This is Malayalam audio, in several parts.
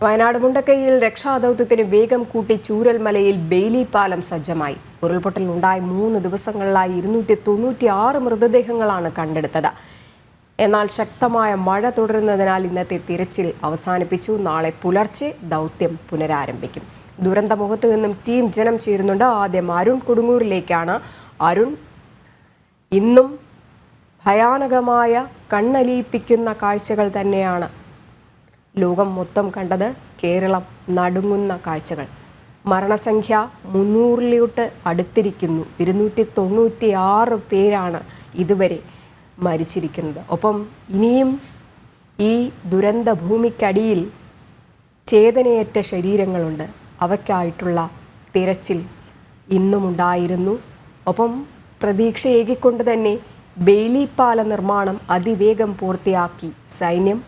വയനാട് മുണ്ടക്കൈയിൽ രക്ഷാദൌത്യത്തിന് വേഗം കൂട്ടി ചൂരൽമലയിൽ ബെയിലി പാലം സജ്ജമായി. ഉരുൾപൊട്ടലുണ്ടായ 3 ദിവസങ്ങളിലായി 296 മൃതദേഹങ്ങളാണ് കണ്ടെടുത്തത്. എന്നാൽ ശക്തമായ മഴ തുടരുന്നതിനാൽ ഇന്നത്തെ തിരച്ചിൽ അവസാനിപ്പിച്ചു. നാളെ പുലർച്ചെ ദൗത്യം പുനരാരംഭിക്കും. ദുരന്തമുഖത്ത് നിന്നും ടീം ജനം ചേരുന്നുണ്ട്. ആദ്യം അരുൺ കൊടുങ്ങൂരിലേക്കാണ്. അരുൺ, ഇന്നും ഭയാനകമായ കണ്ണലിയിപ്പിക്കുന്ന കാഴ്ചകൾ തന്നെയാണ് ലോകം മൊത്തം കണ്ടത്. കേരളം നടുങ്ങുന്ന കാഴ്ചകൾ. മരണസംഖ്യ 300-ലോട്ട് അടുത്തിരിക്കുന്നു. 296 പേരാണ് ഇതുവരെ മരിച്ചിരിക്കുന്നത്. ഒപ്പം ഇനിയും ഈ ദുരന്ത ഭൂമിക്കടിയിൽ ചേതനയേറ്റ ശരീരങ്ങളുണ്ട്. അവയ്ക്കായിട്ടുള്ള തിരച്ചിൽ ഇന്നുമുണ്ടായിരുന്നു. ഒപ്പം പ്രതീക്ഷയേകിക്കൊണ്ട് തന്നെ ബെയിലി പാല നിർമ്മാണം അതിവേഗം പൂർത്തിയാക്കി സൈന്യം.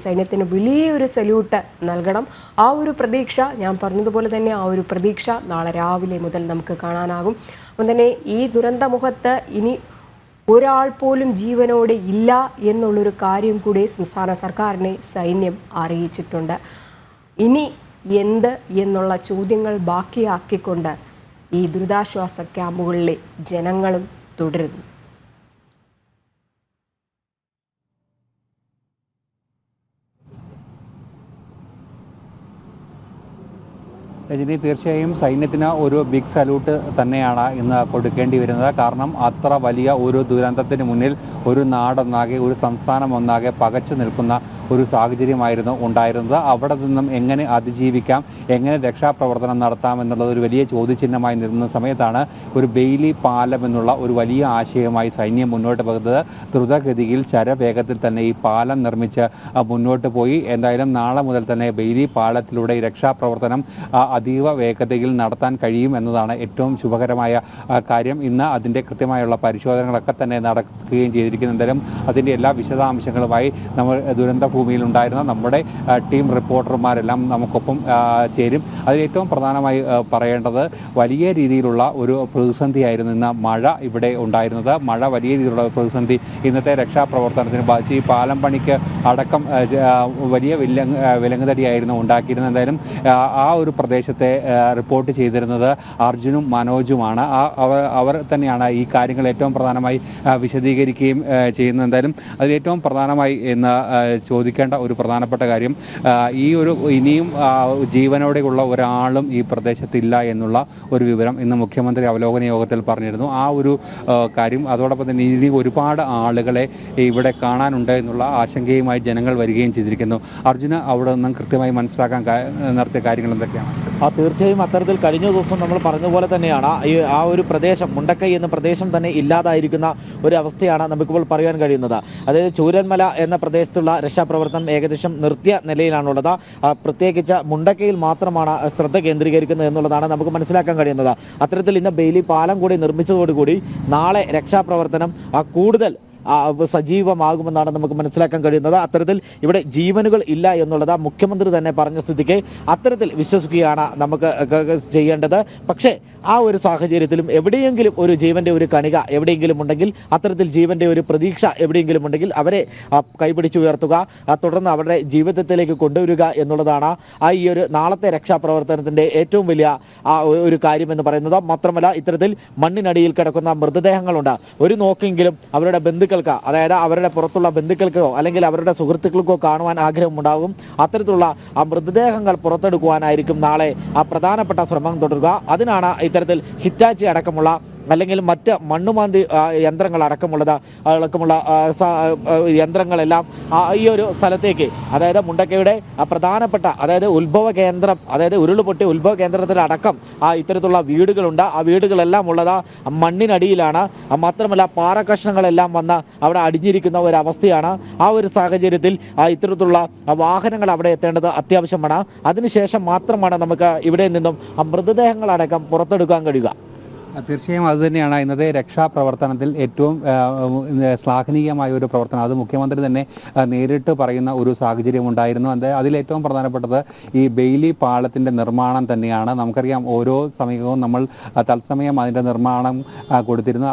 സൈന്യത്തിന് വലിയൊരു സല്യൂട്ട് നൽകണം. ആ ഒരു പ്രതീക്ഷ, ഞാൻ പറഞ്ഞതുപോലെ തന്നെ ആ ഒരു പ്രതീക്ഷ നാളെ രാവിലെ മുതൽ നമുക്ക് കാണാനാകും. അപ്പം തന്നെ ഈ ദുരന്തമുഖത്ത് ഇനി ഒരാൾ പോലും ജീവനോടെ ഇല്ല എന്നുള്ളൊരു കാര്യം കൂടി സംസ്ഥാന സർക്കാരിനെ സൈന്യം അറിയിച്ചിട്ടുണ്ട്. ഇനി എന്ത് എന്നുള്ള ചോദ്യങ്ങൾ ബാക്കിയാക്കിക്കൊണ്ട് ഈ ദുരിതാശ്വാസ ക്യാമ്പുകളിലെ ജനങ്ങളും തുടരുന്നു. രജനി, തീർച്ചയായും സൈന്യത്തിന് ഒരു ബിഗ് സല്യൂട്ട് തന്നെയാണ് ഇന്ന് കൊടുക്കേണ്ടി വരുന്നത്. കാരണം അത്ര വലിയ ഒരു ദുരന്തത്തിന് മുന്നിൽ ഒരു നാടൊന്നാകെ, ഒരു സംസ്ഥാനം ഒന്നാകെ പകച്ചു നിൽക്കുന്ന ഒരു സാഹചര്യമായിരുന്നു ഉണ്ടായിരുന്നത്. അവിടെ നിന്നും എങ്ങനെ അതിജീവിക്കാം, എങ്ങനെ രക്ഷാപ്രവർത്തനം നടത്താം എന്നുള്ളത് ഒരു വലിയ ചോദ്യചിഹ്നമായി നിൽക്കുന്ന സമയത്താണ് ഒരു ബെയിലി പാലം എന്നുള്ള ഒരു വലിയ ആശയമായി സൈന്യം മുന്നോട്ട് പോകുന്നത്. ദ്രുതഗതിയിൽ ശരവേഗത്തിൽ തന്നെ ഈ പാലം നിർമ്മിച്ച് മുന്നോട്ട് പോയി. എന്തായാലും നാളെ മുതൽ തന്നെ ബെയിലി പാലത്തിലൂടെ ഈ രക്ഷാപ്രവർത്തനം അതീവ വേഗതയിൽ നടത്താൻ കഴിയും എന്നതാണ് ഏറ്റവും ശുഭകരമായ കാര്യം. ഇന്ന് അതിൻ്റെ കൃത്യമായുള്ള പരിശോധനകളൊക്കെ തന്നെ നടക്കുകയും ചെയ്തിരിക്കുന്നു. എന്തായാലും അതിൻ്റെ എല്ലാ വിശദാംശങ്ങളുമായി നമ്മൾ ദുരന്ത ഭൂമിയിൽ ഉണ്ടായിരുന്ന നമ്മുടെ ടീം റിപ്പോർട്ടർമാരെല്ലാം നമുക്കൊപ്പം ചേരും. അതിൽ ഏറ്റവും പ്രധാനമായി പറയേണ്ടത് വലിയ രീതിയിലുള്ള ഒരു പ്രതിസന്ധിയായിരുന്നു ഇന്ന് മഴ ഇവിടെ ഉണ്ടായിരുന്നത്. മഴ വലിയ രീതിയിലുള്ള പ്രതിസന്ധി ഇന്നത്തെ രക്ഷാപ്രവർത്തനത്തിന് ബാധിച്ചു. ഈ പാലം പണിക്ക് അടക്കം വലിയ വിലങ്ങുതടിയായിരുന്നു ഉണ്ടാക്കിയിരുന്നത്. എന്തായാലും ആ ഒരു പ്രദേശത്തെ റിപ്പോർട്ട് ചെയ്തിരുന്നത് അർജുനും മനോജുമാണ്. അവർ തന്നെയാണ് ഈ കാര്യങ്ങൾ ഏറ്റവും പ്രധാനമായി വിശദീകരിക്കുകയും ചെയ്യുന്നത്. എന്തായാലും അതിൽ ഏറ്റവും പ്രധാനമായി എന്ന് ചോദിക്കേണ്ട ഒരു പ്രധാനപ്പെട്ട കാര്യം, ഈ ഒരു ഇനിയും ജീവനോടെയുള്ള ഒരാളും ഈ പ്രദേശത്തില്ല എന്നുള്ള ഒരു വിവരം ഇന്ന് മുഖ്യമന്ത്രി അവലോകന യോഗത്തിൽ പറഞ്ഞിരുന്നു. ആ ഒരു കാര്യം, അതോടൊപ്പം തന്നെ ഇനി ഒരുപാട് ആളുകളെ ഇവിടെ കാണാനുണ്ട് എന്നുള്ള ആശങ്കയുമായി ജനങ്ങൾ വരികയും ചെയ്തിരിക്കുന്നു. അർജുന, അവിടെ നിന്നും കൃത്യമായി മനസ്സിലാക്കാൻ നടത്തിയ കാര്യങ്ങൾ എന്തൊക്കെയാണ്? തീർച്ചയായും അത്തരത്തിൽ കഴിഞ്ഞ ദിവസം നമ്മൾ പറഞ്ഞതുപോലെ തന്നെയാണ് ആ ഒരു പ്രദേശം, മുണ്ടക്കൈ എന്ന പ്രദേശം തന്നെ ഇല്ലാതായിരിക്കുന്ന ഒരു അവസ്ഥയാണ് നമുക്കിപ്പോൾ പറയാൻ കഴിയുന്നത്. അതായത് ചൂരൽമല എന്ന പ്രദേശത്തുള്ള രക്ഷാപ്രവർത്തനം ഏകദേശം നിർത്തിയ നിലയിലാണുള്ളത്. പ്രത്യേകിച്ച് മുണ്ടക്കൈയിൽ മാത്രമാണ് ശ്രദ്ധ കേന്ദ്രീകരിക്കുന്നത് എന്നുള്ളതാണ് നമുക്ക് മനസ്സിലാക്കാൻ കഴിയുന്നത്. അത്തരത്തിൽ ഇന്ന് ബെയിലി പാലം കൂടി നിർമ്മിച്ചതോടുകൂടി നാളെ രക്ഷാപ്രവർത്തനം കൂടുതൽ സജീവമാകുമെന്നാണ് നമുക്ക് മനസ്സിലാക്കാൻ കഴിയുന്നത്. അത്തരത്തിൽ ഇവിടെ ജീവനുകൾ ഇല്ല എന്നുള്ളത് മുഖ്യമന്ത്രി തന്നെ പറഞ്ഞ സ്ഥിതിക്ക് അത്തരത്തിൽ വിശ്വസിക്കുകയാണ് നമുക്ക് ചെയ്യേണ്ടത്. പക്ഷേ ആ ഒരു സാഹചര്യത്തിലും എവിടെയെങ്കിലും ഒരു ജീവന്റെ ഒരു കണിക എവിടെയെങ്കിലും ഉണ്ടെങ്കിൽ, അത്തരത്തിൽ ജീവന്റെ ഒരു പ്രതീക്ഷ എവിടെയെങ്കിലും ഉണ്ടെങ്കിൽ അവരെ കൈപിടിച്ചുയർത്തുക, തുടർന്ന് അവരുടെ ജീവിതത്തിലേക്ക് കൊണ്ടുവരിക എന്നുള്ളതാണ് ഈ ഒരു നാളത്തെ രക്ഷാപ്രവർത്തനത്തിന്റെ ഏറ്റവും വലിയ ഒരു കാര്യമെന്ന് പറയുന്നത്. മാത്രമല്ല, ഇത്തരത്തിൽ മണ്ണിനടിയിൽ കിടക്കുന്ന മൃതദേഹങ്ങളുണ്ട്. ഒരു നോക്കെങ്കിലും അവരുടെ ബന്ധുക്കൾക്ക്, അതായത് അവരുടെ പുറത്തുള്ള ബന്ധുക്കൾക്കോ അല്ലെങ്കിൽ അവരുടെ സുഹൃത്തുക്കൾക്കോ കാണുവാൻ ആഗ്രഹമുണ്ടാകും. അത്തരത്തിലുള്ള മൃതദേഹങ്ങൾ പുറത്തെടുക്കുവാനായിരിക്കും നാളെ പ്രധാനപ്പെട്ട ശ്രമം തുടരുക. അതിനാണ് ഇത്തരത്തിൽ ഹിറ്റാച്ചി അടക്കമുള്ള അല്ലെങ്കിൽ മറ്റ് മണ്ണുമാന്തി യന്ത്രങ്ങൾ അടക്കമുള്ള യന്ത്രങ്ങളെല്ലാം ഈ ഒരു സ്ഥലത്തേക്ക്, അതായത് മുണ്ടക്കയുടെ പ്രധാനപ്പെട്ട, അതായത് ഉത്ഭവ കേന്ദ്രം, അതായത് ഉരുളുപൊട്ടി ഉത്ഭവ കേന്ദ്രത്തിലടക്കം ഇത്തരത്തിലുള്ള വീടുകളുണ്ട്. ആ വീടുകളെല്ലാം ഉള്ളത് മണ്ണിനടിയിലാണ്. മാത്രമല്ല, പാറക്കഷ്ണങ്ങളെല്ലാം വന്ന് അവിടെ അടിഞ്ഞിരിക്കുന്ന ഒരവസ്ഥയാണ്. ആ ഒരു സാഹചര്യത്തിൽ ഇത്തരത്തിലുള്ള വാഹനങ്ങൾ അവിടെ എത്തേണ്ടത് അത്യാവശ്യമാണ്. അതിനുശേഷം മാത്രമാണ് നമുക്ക് ഇവിടെ നിന്നും മൃതദേഹങ്ങളടക്കം പുറത്തെടുക്കാൻ കഴിയുക. തീർച്ചയായും അതുതന്നെയാണ് ഇന്നത്തെ രക്ഷാപ്രവർത്തനത്തിൽ ഏറ്റവും ശ്ലാഘനീയമായ ഒരു പ്രവർത്തനം. അത് മുഖ്യമന്ത്രി തന്നെ നേരിട്ട് പറയുന്ന ഒരു സാഹചര്യം ഉണ്ടായിരുന്നു. അതിലേറ്റവും പ്രധാനപ്പെട്ടത് ഈ ബെയിലി പാലത്തിൻ്റെ നിർമ്മാണം തന്നെയാണ്. നമുക്കറിയാം ഓരോ സമയവും നമ്മൾ തത്സമയം അതിൻ്റെ നിർമ്മാണം കൊടുത്തിരുന്നു.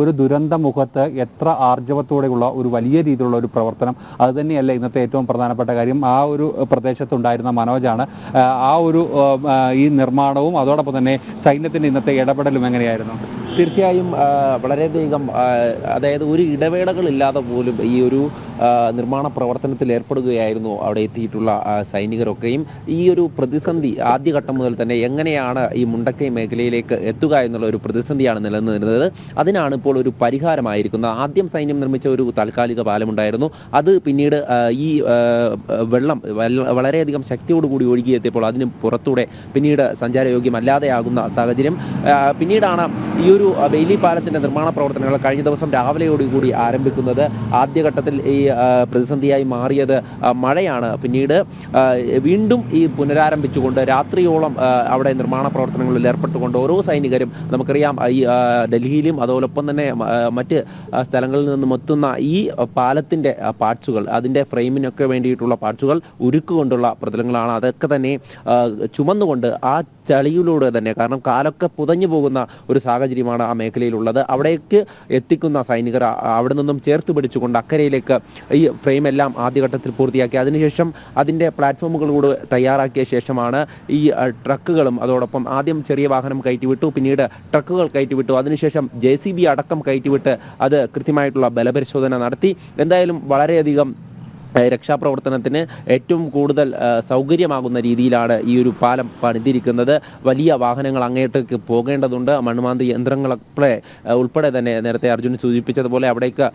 ഒരു ദുരന്ത മുഖത്ത് എത്ര ആർജവത്തോടെയുള്ള ഒരു വലിയ രീതിയിലുള്ള ഒരു പ്രവർത്തനം അതുതന്നെയല്ല ഇന്നത്തെ ഏറ്റവും പ്രധാനപ്പെട്ട കാര്യം. ആ ഒരു പ്രദേശത്തുണ്ടായിരുന്ന മനോജാണ് ഈ നിർമ്മാണവും അതോടൊപ്പം തന്നെ സൈന്യത്തിൻ്റെ ഇന്നത്തെ ഇടപെടലും എങ്ങനെയായിരുന്നു? തീർച്ചയായും വളരെയധികം അതായത് ഒരു ഇടവേളകളില്ലാതെ പോലും ഈ ഒരു നിർമ്മാണ പ്രവർത്തനത്തിൽ ഏർപ്പെടുകയായിരുന്നു അവിടെ എത്തിയിട്ടുള്ള സൈനികരൊക്കെയും. ഈ ഒരു പ്രതിസന്ധി ആദ്യഘട്ടം മുതൽ തന്നെ എങ്ങനെയാണ് ഈ മുണ്ടക്കൈ മേഖലയിലേക്ക് എത്തുക എന്നുള്ള ഒരു പ്രതിസന്ധിയാണ് നിലനിന്നിരുന്നത്. അതിനാണ് ഇപ്പോൾ ഒരു പരിഹാരമായിരിക്കുന്നത്. ആദ്യം സൈന്യം നിർമ്മിച്ച ഒരു താൽക്കാലിക പാലമുണ്ടായിരുന്നു. അത് പിന്നീട് ഈ വെള്ളം വളരെയധികം ശക്തിയോടുകൂടി ഒഴുകിയെത്തിയപ്പോൾ അതിന് പുറത്തൂടെ പിന്നീട് സഞ്ചാരയോഗ്യമല്ലാതെയാകുന്ന സാഹചര്യം. പിന്നീടാണ് ഈ ഒരു ബെയിലി പാലത്തിൻ്റെ നിർമ്മാണ പ്രവർത്തനങ്ങൾ കഴിഞ്ഞ ദിവസം രാവിലെയോടുകൂടി ആരംഭിക്കുന്നത്. ആദ്യഘട്ടത്തിൽ ഈ പ്രതിസന്ധിയായി മാറിയത് മഴയാണ്. പിന്നീട് വീണ്ടും ഈ പുനരാരംഭിച്ചുകൊണ്ട് രാത്രിയോളം അവിടെ നിർമ്മാണ പ്രവർത്തനങ്ങളിൽ ഏർപ്പെട്ടുകൊണ്ട് ഓരോ സൈനികരും നമുക്കറിയാം ഈ ഡൽഹിയിലും അതോടൊപ്പം തന്നെ മറ്റ് സ്ഥലങ്ങളിൽ നിന്നും എത്തുന്ന ഈ പാലത്തിൻ്റെ പാർട്സുകൾ അതിൻ്റെ ഫ്രെയിമിനൊക്കെ വേണ്ടിയിട്ടുള്ള പാർട്സുകൾ ഉരുക്കുകൊണ്ടുള്ള പ്രതലങ്ങളാണ്. അതൊക്കെ തന്നെ ചുമന്നുകൊണ്ട് ആ ചളിയിലൂടെ തന്നെ, കാരണം കാലൊക്കെ പുതഞ്ഞു പോകുന്ന ഒരു സാഹചര്യമാണ് ആ മേഖലയിലുള്ളത്. അവിടേക്ക് എത്തിക്കുന്ന സൈനികർ അവിടെ നിന്നും ചേർത്ത് പിടിച്ചുകൊണ്ട് അക്കരയിലേക്ക് ഈ ഫ്രെയിം എല്ലാം ആദ്യഘട്ടത്തിൽ പൂർത്തിയാക്കി അതിനുശേഷം അതിൻ്റെ പ്ലാറ്റ്ഫോമുകളോട് തയ്യാറാക്കിയ ശേഷമാണ് ഈ ട്രക്കുകളും അതോടൊപ്പം ആദ്യം ചെറിയ വാഹനം കയറ്റിവിട്ടു, പിന്നീട് ട്രക്കുകൾ കയറ്റിവിട്ടു, അതിനുശേഷം JCB അടക്കം കയറ്റിവിട്ട് അത് കൃത്യമായിട്ടുള്ള ബലപരിശോധന നടത്തി. എന്തായാലും വളരെയധികം രക്ഷാപ്രവർത്തനത്തിന് ഏറ്റവും കൂടുതൽ സൗകര്യമാകുന്ന രീതിയിലാണ് ഈ ഒരു പാലം പണിതിരിക്കുന്നത്. വലിയ വാഹനങ്ങൾ അങ്ങോട്ടേക്ക് പോകേണ്ടതുണ്ട്. മണ്ണുമാന്തി ഉൾപ്പെടെ തന്നെ നേരത്തെ അർജുൻ സൂചിപ്പിച്ചതുപോലെ അവിടേക്ക്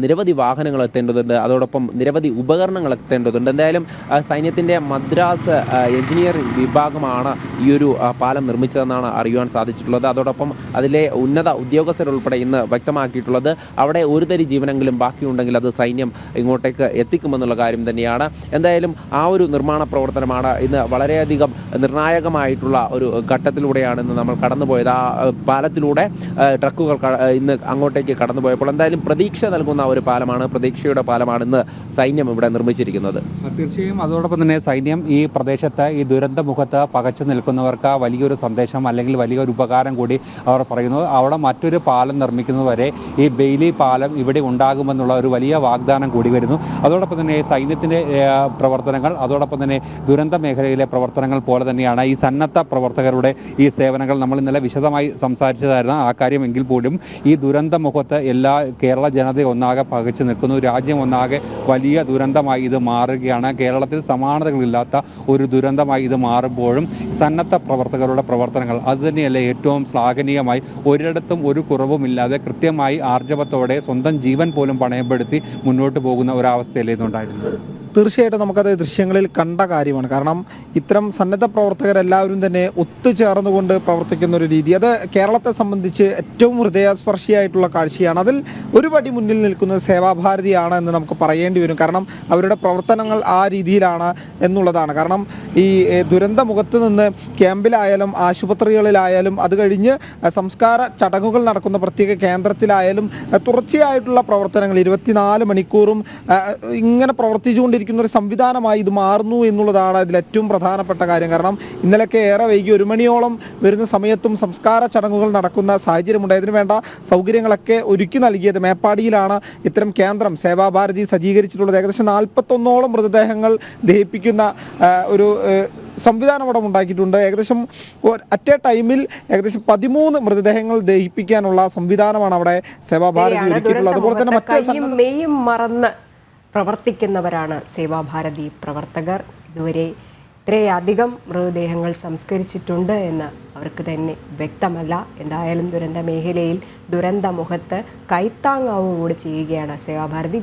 നിരവധി വാഹനങ്ങൾ എത്തേണ്ടതുണ്ട്. അതോടൊപ്പം നിരവധി ഉപകരണങ്ങൾ എത്തേണ്ടതുണ്ട്. എന്തായാലും സൈന്യത്തിൻ്റെ മദ്രാസ് എഞ്ചിനീയറിംഗ് വിഭാഗമാണ് ഈ ഒരു പാലം നിർമ്മിച്ചതെന്നാണ് അറിയുവാൻ സാധിച്ചിട്ടുള്ളത്. അതോടൊപ്പം അതിലെ ഉന്നത ഉദ്യോഗസ്ഥരുൾപ്പെടെ ഇന്ന് വ്യക്തമാക്കിയിട്ടുള്ളത് അവിടെ ഒരു തരി ജീവനെങ്കിലും ബാക്കിയുണ്ടെങ്കിൽ അത് സൈന്യം ഇങ്ങോട്ടേക്ക് എത്തിക്കുമെന്നുള്ള കാര്യം തന്നെയാണ്. എന്തായാലും ആ ഒരു നിർമ്മാണ പ്രവർത്തനമാണ് ഇന്ന് വളരെയധികം നിർണായകമായിട്ടുള്ള ഒരു ഘട്ടത്തിലൂടെയാണ് ഇന്ന് നമ്മൾ കടന്നുപോയത്. ആ പാലത്തിലൂടെ ട്രക്കുകൾ ഇന്ന് അങ്ങോട്ടേക്ക് കടന്നുപോയപ്പോൾ എന്തായാലും പ്രതീക്ഷ നൽകുന്ന ഒരു പാലമാണ്, പ്രതീക്ഷയുടെ പാലമാണ് ഇന്ന് സൈന്യം ഇവിടെ നിർമ്മിച്ചിരിക്കുന്നത്. തീർച്ചയായും അതോടൊപ്പം തന്നെ സൈന്യം ഈ പ്രദേശത്ത് ഈ ദുരന്ത മുഖത്ത് പകച്ചു നിൽക്കുന്നവർക്ക് വലിയൊരു സന്ദേശം അല്ലെങ്കിൽ വലിയൊരു ഉപകാരം കൂടി അവർ പറയുന്നു. അവിടെ മറ്റൊരു പാലം നിർമ്മിക്കുന്നതുവരെ ഈ ബെയിലി പാലം ഇവിടെ ഉണ്ടാകുമെന്നുള്ള ഒരു വലിയ വാഗ്ദാനം കൂടി വരുന്നു. അതോടൊപ്പം തന്നെ സൈന്യത്തിൻ്റെ പ്രവർത്തനങ്ങൾ അതോടൊപ്പം തന്നെ ദുരന്ത മേഖലയിലെ പ്രവർത്തനങ്ങൾ പോലെ തന്നെയാണ് ഈ സന്നദ്ധ പ്രവർത്തകരുടെ ഈ സേവനങ്ങൾ. നമ്മൾ ഇന്നലെ വിശദമായി സംസാരിച്ചതായിരുന്നു ആ കാര്യം. എങ്കിൽ പോലും ഈ ദുരന്ത മുഖത്ത് എല്ലാ കേരള ജനത ഒന്നാകെ പകച്ചു നിൽക്കുന്നു. രാജ്യം ഒന്നാകെ വലിയ ദുരന്തമായി ഇത് മാറുകയാണ്. കേരളത്തിൽ സമാനതകളില്ലാത്ത ഒരു ദുരന്തമായി ഇത് മാറുമ്പോഴും സന്നദ്ധ പ്രവർത്തകരുടെ പ്രവർത്തനങ്ങൾ അതുതന്നെയല്ലേ ഏറ്റവും ശ്ലാഘനീയമായി ഒരിടത്തും ഒരു കുറവുമില്ലാതെ കൃത്യമായി ആർജവത്തോടെ സ്വന്തം ജീവൻ പോലും പണയപ്പെടുത്തി മുന്നോട്ട് പോകുന്ന ഒരവസ്ഥയല്ലേ ഇന്നുണ്ടായിരുന്നത്? തീർച്ചയായിട്ടും നമുക്കത് ദൃശ്യങ്ങളിൽ കണ്ട കാര്യമാണ്. കാരണം ഇത്തരം സന്നദ്ധ പ്രവർത്തകരെല്ലാവരും തന്നെ ഒത്തുചേർന്നുകൊണ്ട് പ്രവർത്തിക്കുന്ന ഒരു രീതി അത് കേരളത്തെ സംബന്ധിച്ച് ഏറ്റവും ഹൃദയസ്പർശിയായിട്ടുള്ള കാഴ്ചയാണ്. അതിൽ ഒരു പടി മുന്നിൽ നിൽക്കുന്നത് സേവാഭാരതിയാണ് എന്ന് നമുക്ക് പറയേണ്ടി വരും. കാരണം അവരുടെ പ്രവർത്തനങ്ങൾ ആ രീതിയിലാണ് എന്നുള്ളതാണ്. കാരണം ഈ ദുരന്ത മുഖത്ത് നിന്ന് ക്യാമ്പിലായാലും ആശുപത്രികളിലായാലും അത് കഴിഞ്ഞ് സംസ്കാര ചടങ്ങുകൾ നടക്കുന്ന പ്രത്യേക കേന്ദ്രത്തിലായാലും തുടർച്ചയായിട്ടുള്ള പ്രവർത്തനങ്ങൾ 24 മണിക്കൂറും ഇങ്ങനെ പ്രവർത്തിച്ചുകൊണ്ടിരിക്കുന്ന ഒരു സംവിധാനമായി ഇത് മാറുന്നു എന്നുള്ളതാണ് ഇതിൽ ഏറ്റവും പ്രധാനപ്പെട്ട കാര്യം. കാരണം ഇന്നലെയൊക്കെ ഏറെ വൈകി 1 മണിയോളം വരുന്ന സമയത്തും സംസ്കാര ചടങ്ങുകൾ നടക്കുന്ന സാഹചര്യമുണ്ട്. ഇതിനു വേണ്ട സൗകര്യങ്ങളൊക്കെ ഒരുക്കി നൽകിയത് മേപ്പാടിയിലാണ് ഇത്തരം കേന്ദ്രം സേവാഭാരതി സജ്ജീകരിച്ചിട്ടുള്ളത്. ഏകദേശം 41ഓളം മൃതദേഹങ്ങൾ ദഹിപ്പിക്കുന്ന ഒരു സംവിധാനം അവിടെ ഉണ്ടാക്കിയിട്ടുണ്ട്. ഏകദേശം അറ്റ് എ ടൈമിൽ ഏകദേശം 13 മൃതദേഹങ്ങൾ ദഹിപ്പിക്കാനുള്ള സംവിധാനമാണ് അവിടെ സേവാഭാരതി ഒരുക്കിയിട്ടുള്ളത്. അതുപോലെ തന്നെ മെയ്യും മറന്ന് പ്രവർത്തിക്കുന്നവരാണ് സേവാഭാരതി പ്രവർത്തകർ. ഇതുവരെ ഇത്രയധികം മൃതദേഹങ്ങൾ സംസ്കരിച്ചിട്ടുണ്ട് എന്ന് അവർക്ക് തന്നെ വ്യക്തമല്ല. എന്തായാലും ദുരന്ത മേഖലയിൽ ദുരന്ത മുഖത്ത് കൈത്താങ്ങാവുകൂടി ചെയ്യുകയാണ് സേവാഭാരതി.